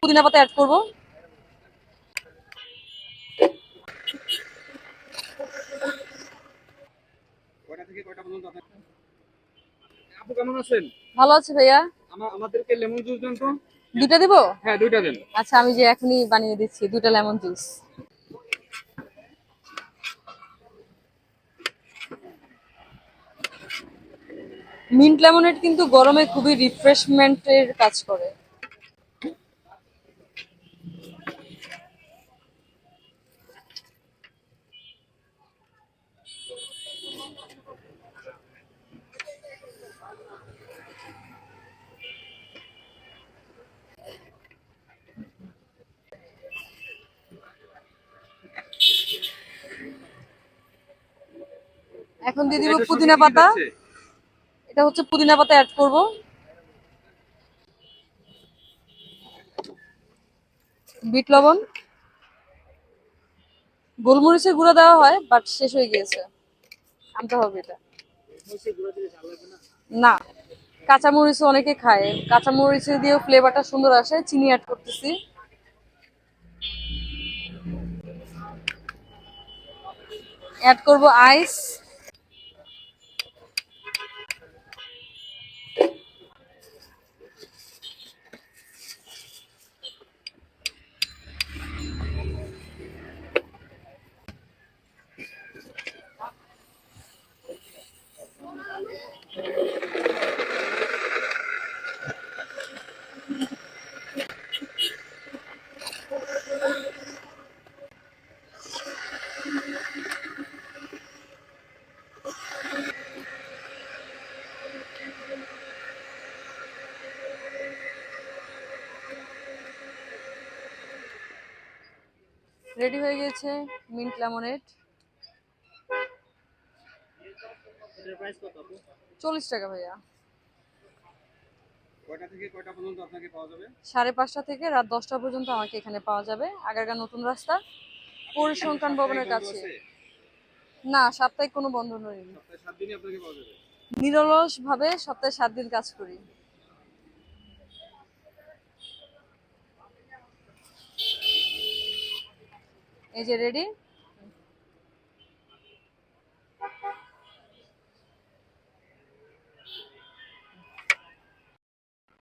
পুদিনা পাতা অ্যাড করব। কয়টা থেকে কয়টা পর্যন্ত আপনার? আপু কেমন আছেন? ভালো আছে ভাইয়া। আমাদেরকে লেমন জুস দেন তো। দুইটা দিব? হ্যাঁ, দুইটা দেন। আচ্ছা, আমি যে এখনই বানিয়ে দিচ্ছি, দুইটা লেমন জুস। মিন্ট লেমনেড কিন্তু গরমে খুবই রিফ্রেশমেন্টের কাজ করে। এখন দিয়ে দিব এটার সাথে পুদিনা কি কি পাতা। যাচ্ছে? এটা হচ্ছে পুদিনা পাতা অ্যাড করব। বিট লবণ, গোলমরিচের গুঁড়া দেওয়া হয় বাট শেষ হয়ে গিয়েছে, আনতে হবে এটা। না, কাঁচামরিচ অনেকে খায়, কাঁচামরিচ দিয়েও ফ্লেভারটা সুন্দর আসে। চিনি অ্যাড করতেছি। অ্যাড করব আইস। রেডি হয়ে গেছে মিন্ট লেমনেড। এটার প্রাইস কত আপু? 40 টাকা ভাইয়া। কয়টা থেকে কয়টা পর্যন্ত আপনাকে পাওয়া যাবে? 5:30 থেকে রাত 10টা পর্যন্ত আমাকে এখানে পাওয়া যাবে, আগারগাঁ নতুন রাস্তা, পরিসংখ্যান সাপ্তাহিক ভবনের বন্ধ কাছে। আছে? না, সাপ্তাহিক কোনো বন্ধ নেই। সপ্তাহে 7 দিনই আপনাকে পাওয়া যাবে। নিরলস ভাবে সপ্তাহে 7 দিন কাজ করি। এই যে রেডি।